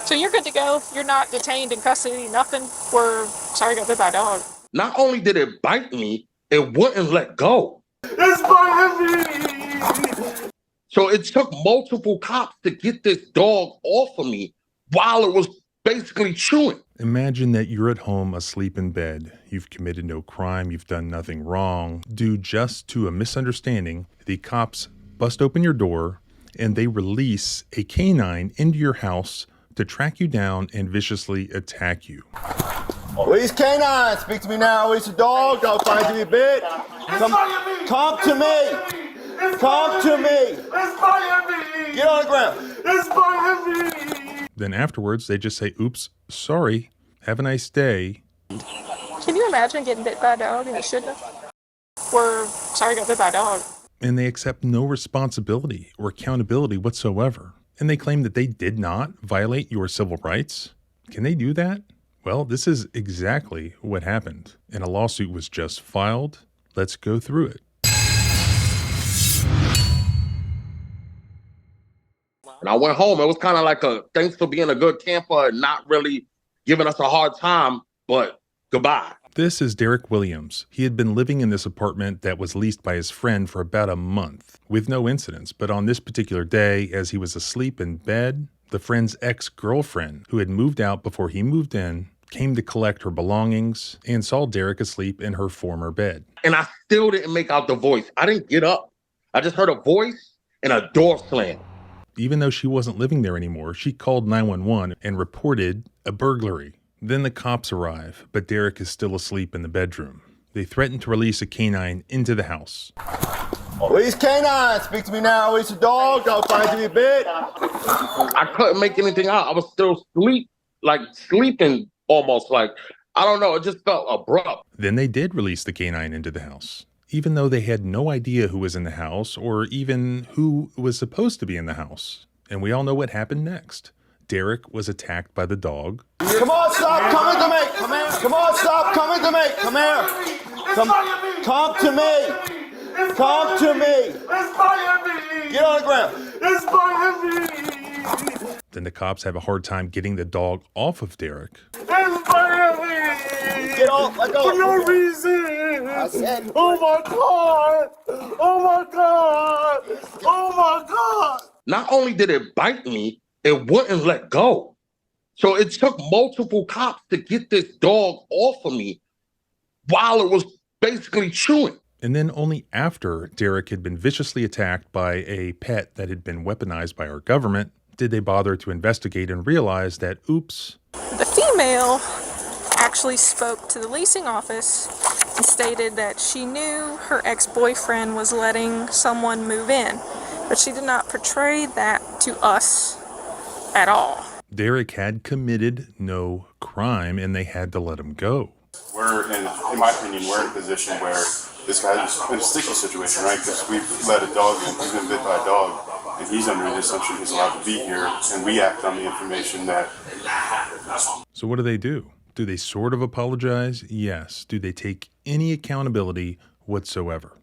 So you're good to go. You're not detained in custody, nothing. We're sorry, got bit by a dog. Not only did it bite me, it wouldn't let go. It's biting me! So it took multiple cops to get this dog off of me while it was basically chewing. Imagine that you're at home asleep in bed. You've committed no crime. You've done nothing wrong. Due just to a misunderstanding, the cops bust open your door and they release a canine into your house to track you down and viciously attack you. Release canine, speak to me now. Release the dog. Don't find to be bit. Come to me. Come to me. It's biting me. Get on the ground. It's biting me. Then afterwards, they just say, oops, sorry, have a nice day. Can you imagine getting bit by a dog and you shouldn't have? We're sorry, got bit by a dog. And they accept no responsibility or accountability whatsoever. And they claim that they did not violate your civil rights. Can they do that? Well, this is exactly what happened. And a lawsuit was just filed. Let's go through it. And I went home. It was kind of like a thanks for being a good camper and not really giving us a hard time, but goodbye. This is Derek Williams. He had been living in this apartment that was leased by his friend for about a month with no incidents. But on this particular day, as he was asleep in bed, the friend's ex-girlfriend, who had moved out before he moved in, came to collect her belongings and saw Derek asleep in her former bed. And I still didn't make out the voice. I didn't get up. I just heard a voice and a door slam. Even though she wasn't living there anymore, she called 911 and reported a burglary. Then the cops arrive, but Derek is still asleep in the bedroom. They threaten to release a canine into the house. Release canine, speak to me now. Release the dog. Don't find to be bit. I couldn't make anything out. I was still sleeping almost like, I don't know, it just felt abrupt. Then they did release the canine into the house, even though they had no idea who was in the house or even who was supposed to be in the house. And we all know what happened next. Derek was attacked by the dog. Come on, stop coming to me. Come here. Come on, stop coming to me. Come here. Come to me. Come to me. Get on the ground. It's biting me. Then the cops have a hard time getting the dog off of Derek. It's biting me. Get off. Let go. For no reason. I said, oh my God. Oh my God. Oh my God. Not only did it bite me, it wouldn't let go. So it took multiple cops to get this dog off of me while it was basically chewing. And then only after Derek had been viciously attacked by a pet that had been weaponized by our government did they bother to investigate and realize that, oops. The female actually spoke to the leasing office and stated that she knew her ex-boyfriend was letting someone move in, but she did not portray that to us at all. Derek had committed no crime and they had to let him go. We're in my opinion, we're in a position where this guy's in a sticky situation, right? Because we've let a dog in, he's been bit by a dog, and he's under the assumption he's allowed to be here, and we act on the information that... So what do? Do they sort of apologize? Yes. Do they take any accountability whatsoever?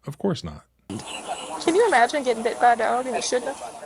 Of course not. Can you imagine getting bit by a dog and you shouldn't have?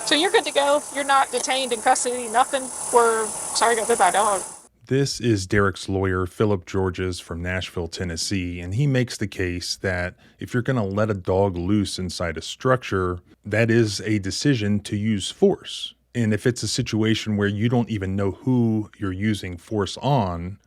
So you're good to go. You're not detained in custody, nothing. We're sorry, got bit by a dog. This is Derek's lawyer, Philip Georges from Nashville, Tennessee, and he makes the case that if you're going to let a dog loose inside a structure, that is a decision to use force. And if it's a situation where you don't even know who you're using force on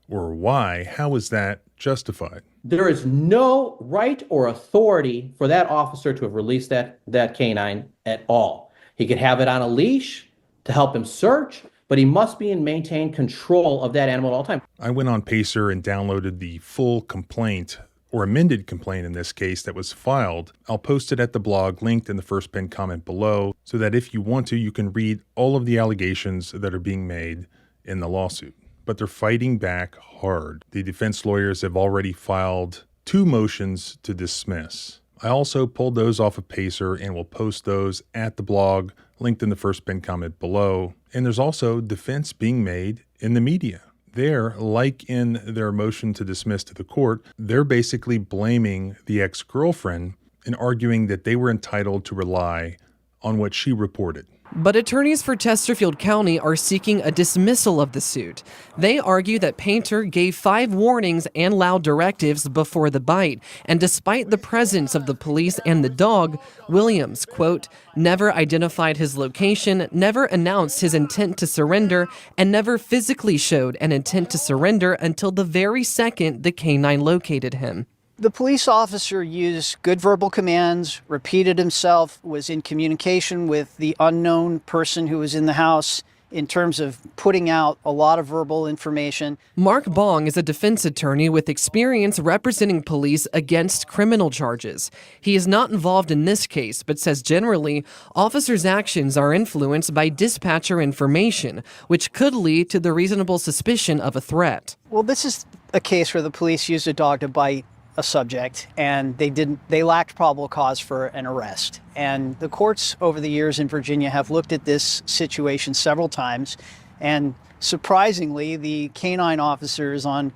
or why, how is that justified? There is no right or authority for that officer to have released that canine at all. He could have it on a leash to help him search, but he must be in maintained control of that animal at all times. I went on Pacer and downloaded the full complaint, or amended complaint in this case, that was filed. I'll post it at the blog, linked in the first pinned comment below, so that if you want to, you can read all of the allegations that are being made in the lawsuit. But they're fighting back hard. The defense lawyers have already filed 2 motions to dismiss. I also pulled those off of Pacer and will post those at the blog, linked in the first pinned comment below. And there's also defense being made in the media. They're, like in their motion to dismiss to the court, they're basically blaming the ex-girlfriend and arguing that they were entitled to rely on what she reported. But attorneys for Chesterfield County are seeking a dismissal of the suit. They argue that Painter gave 5 warnings and loud directives before the bite, and despite the presence of the police and the dog, Williams, quote, never identified his location, never announced his intent to surrender, and never physically showed an intent to surrender until the very second the canine located him. The police officer used good verbal commands, repeated himself, was in communication with the unknown person who was in the house in terms of putting out a lot of verbal information. Mark Bong is a defense attorney with experience representing police against criminal charges. He is not involved in this case, but says generally, officers' actions are influenced by dispatcher information, which could lead to the reasonable suspicion of a threat. Well, this is a case where the police used a dog to bite a subject, and they lacked probable cause for an arrest. And the courts over the years in Virginia have looked at this situation several times, and surprisingly, the canine officer is on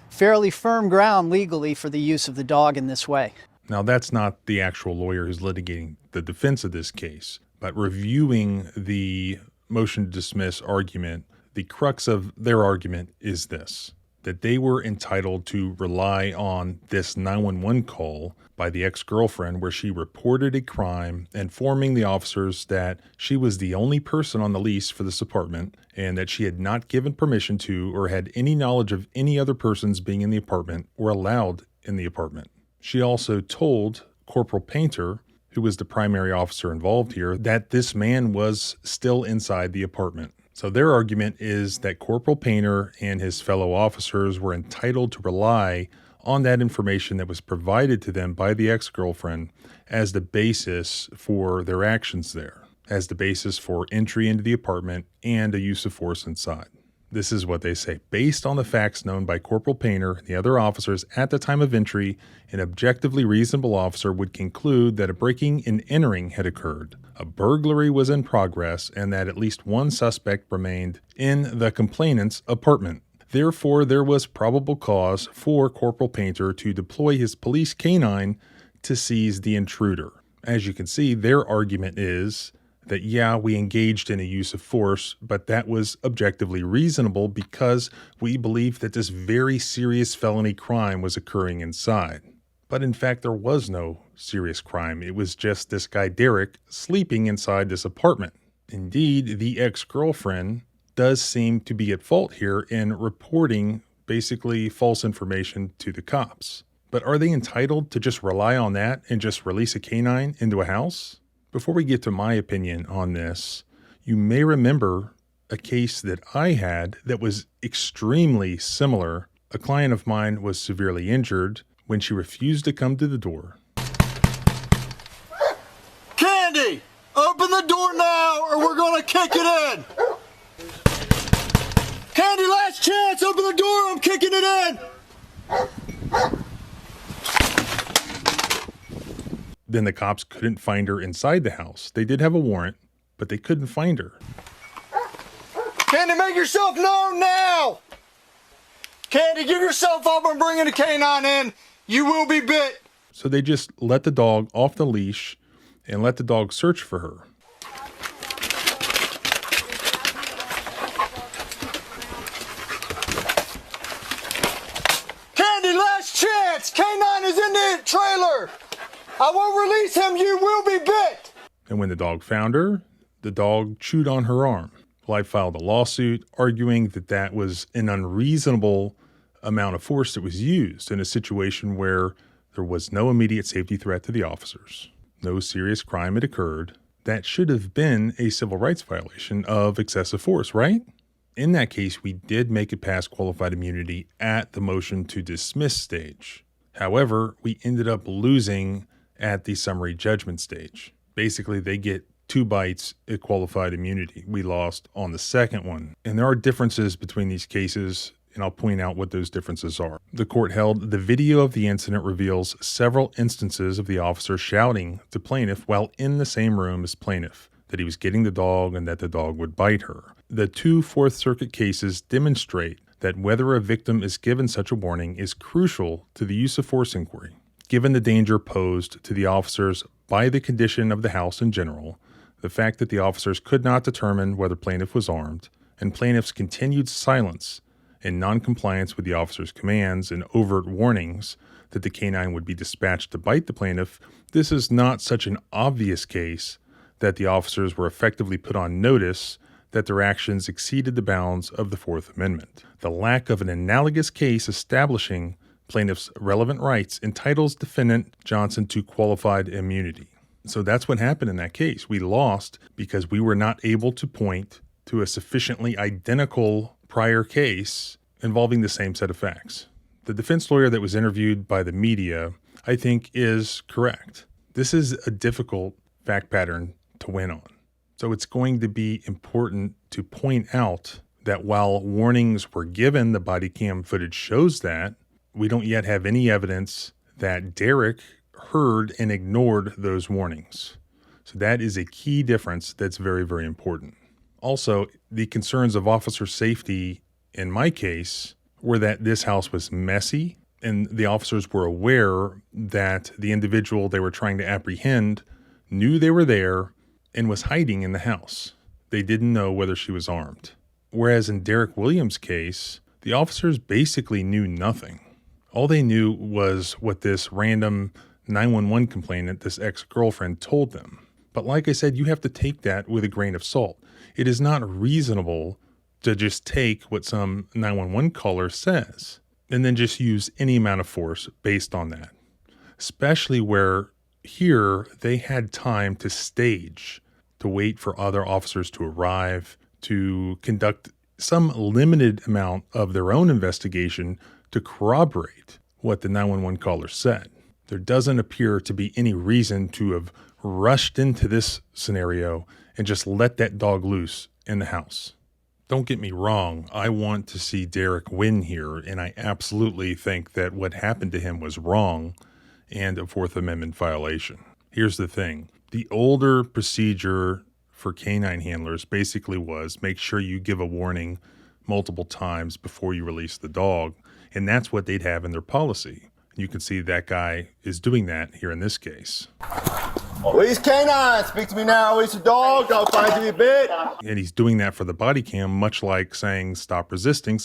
fairly firm ground legally for the use of the dog in this way. Now, that's not the actual lawyer who's litigating the defense of this case, but reviewing the motion to dismiss argument, the crux of their argument is this: that they were entitled to rely on this 911 call by the ex-girlfriend where she reported a crime, informing the officers that she was the only person on the lease for this apartment and that she had not given permission to or had any knowledge of any other persons being in the apartment or allowed in the apartment. She also told Corporal Painter, who was the primary officer involved here, that this man was still inside the apartment. So their argument is that Corporal Painter and his fellow officers were entitled to rely on that information that was provided to them by the ex-girlfriend as the basis for their actions there, as the basis for entry into the apartment and a use of force inside. This is what they say. Based on the facts known by Corporal Painter and the other officers at the time of entry, an objectively reasonable officer would conclude that a breaking and entering had occurred, a burglary was in progress, and that at least one suspect remained in the complainant's apartment. Therefore, there was probable cause for Corporal Painter to deploy his police canine to seize the intruder. As you can see, their argument is that, yeah, we engaged in a use of force, but that was objectively reasonable because we believed that this very serious felony crime was occurring inside. But in fact, there was no serious crime. It was just this guy, Derek, sleeping inside this apartment. Indeed, the ex-girlfriend does seem to be at fault here in reporting basically false information to the cops. But are they entitled to just rely on that and just release a canine into a house? Before we get to my opinion on this, you may remember a case that I had that was extremely similar. A client of mine was severely injured when she refused to come to the door. Candy, open the door now or we're gonna kick it in. Candy, last chance, open the door, I'm kicking it in. Then the cops couldn't find her inside the house. They did have a warrant, but they couldn't find her. Candy, make yourself known now. Candy, give yourself up, I'm bringing a canine in. You will be bit. So they just let the dog off the leash and let the dog search for her. Candy, last chance. Canine is in the trailer. I won't release him. You will be bit. And when the dog found her, the dog chewed on her arm. Well, I filed a lawsuit arguing that that was an unreasonable amount of force that was used in a situation where there was no immediate safety threat to the officers. No serious crime had occurred. That should have been a civil rights violation of excessive force, right? In that case, we did make it past qualified immunity at the motion to dismiss stage. However, we ended up losing at the summary judgment stage. Basically, they get 2 bites at qualified immunity. We lost on the second one. And there are differences between these cases, and I'll point out what those differences are. The court held the video of the incident reveals several instances of the officer shouting to plaintiff while in the same room as plaintiff that he was getting the dog and that the dog would bite her. The 2 Fourth Circuit cases demonstrate that whether a victim is given such a warning is crucial to the use of force inquiry. Given the danger posed to the officers by the condition of the house in general, The fact that the officers could not determine whether plaintiff was armed, and plaintiff's continued silence and noncompliance with the officer's commands and overt warnings that the canine would be dispatched to bite the plaintiff, this is not such an obvious case that the officers were effectively put on notice that their actions exceeded the bounds of the Fourth Amendment. The lack of an analogous case establishing plaintiff's relevant rights entitles defendant Johnson to qualified immunity. So that's what happened in that case. We lost because we were not able to point to a sufficiently identical prior case involving the same set of facts. The defense lawyer that was interviewed by the media, I think, is correct. This is a difficult fact pattern to win on. So it's going to be important to point out that while warnings were given, the body cam footage shows that, we don't yet have any evidence that Derek heard and ignored those warnings. So that is a key difference that's very, very important. Also, the concerns of officer safety in my case were that this house was messy and the officers were aware that the individual they were trying to apprehend knew they were there and was hiding in the house. They didn't know whether she was armed. Whereas in Derek Williams' case, the officers basically knew nothing. All they knew was what this random 911 complainant, this ex-girlfriend, told them. But like I said, you have to take that with a grain of salt. It is not reasonable to just take what some 911 caller says and then just use any amount of force based on that. Especially where here they had time to stage, to wait for other officers to arrive, to conduct some limited amount of their own investigation to corroborate what the 911 caller said. There doesn't appear to be any reason to have rushed into this scenario and just let that dog loose in the house. Don't get me wrong, I want to see Derek win here, and I absolutely think that what happened to him was wrong and a Fourth Amendment violation. Here's the thing. The older procedure for canine handlers basically was make sure you give a warning multiple times before you release the dog, and that's what they'd have in their policy. You can see that guy is doing that here in this case. Release canine, speak to me now, release the dog, don't find to be bit. And he's doing that for the body cam, much like saying stop resisting,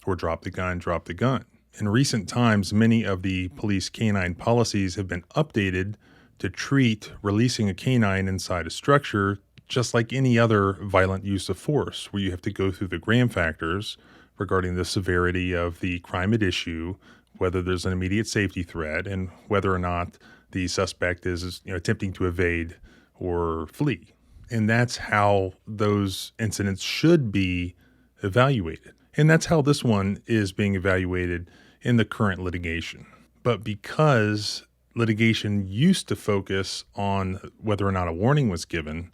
or drop the gun. In recent times, many of the police canine policies have been updated to treat releasing a canine inside a structure just like any other violent use of force, where you have to go through the Graham factors regarding the severity of the crime at issue, whether there's an immediate safety threat, and whether or not the suspect is attempting to evade or flee. And that's how those incidents should be evaluated. And that's how this one is being evaluated in the current litigation. But because litigation used to focus on whether or not a warning was given,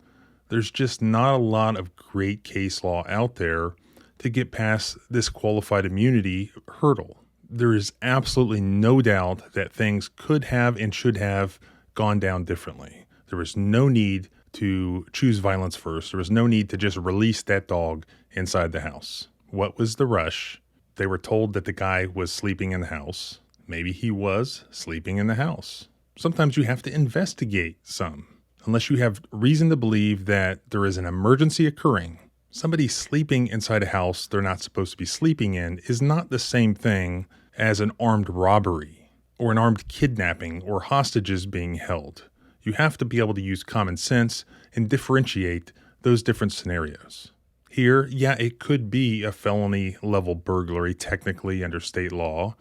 there's just not a lot of great case law out there to get past this qualified immunity hurdle. There is absolutely no doubt that things could have and should have gone down differently. There was no need to choose violence first. There was no need to just release that dog inside the house. What was the rush? They were told that the guy was sleeping in the house. Maybe he was sleeping in the house. Sometimes you have to investigate some. Unless you have reason to believe that there is an emergency occurring, somebody sleeping inside a house they're not supposed to be sleeping in is not the same thing as an armed robbery or an armed kidnapping or hostages being held. You have to be able to use common sense and differentiate those different scenarios. Here, yeah, it could be a felony level burglary technically under state law.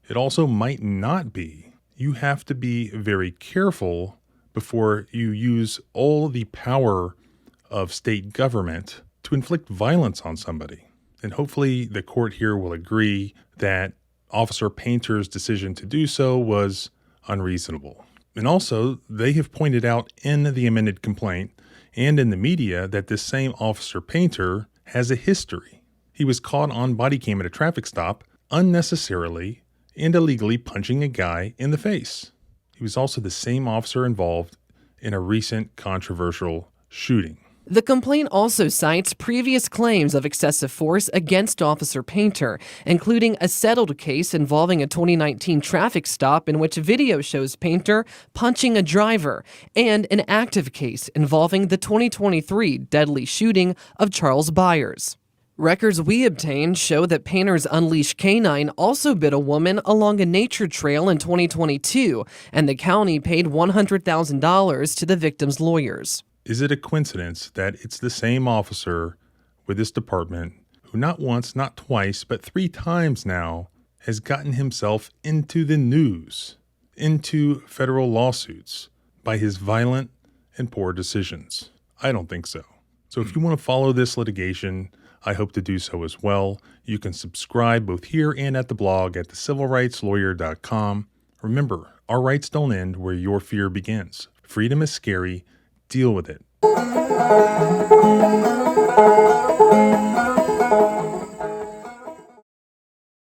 It also might not be. You have to be very careful before you use all the power of state government to inflict violence on somebody. And hopefully the court here will agree that Officer Painter's decision to do so was unreasonable. And also, they have pointed out in the amended complaint and in the media that this same Officer Painter has a history. He was caught on body cam at a traffic stop unnecessarily and illegally punching a guy in the face. He was also the same officer involved in a recent controversial shooting. The complaint also cites previous claims of excessive force against Officer Painter, including a settled case involving a 2019 traffic stop in which video shows Painter punching a driver, and an active case involving the 2023 deadly shooting of Charles Byers. Records we obtained show that Painter's unleashed canine also bit a woman along a nature trail in 2022, and the county paid $100,000 to the victim's lawyers. Is it a coincidence that it's the same officer with this department who not once, not twice, but 3 times now has gotten himself into the news, into federal lawsuits by his violent and poor decisions? I don't think so. So if you want to follow this litigation, I hope to do so as well. You can subscribe both here and at the blog at thecivilrightslawyer.com. Remember, our rights don't end where your fear begins. Freedom is scary. Deal with it.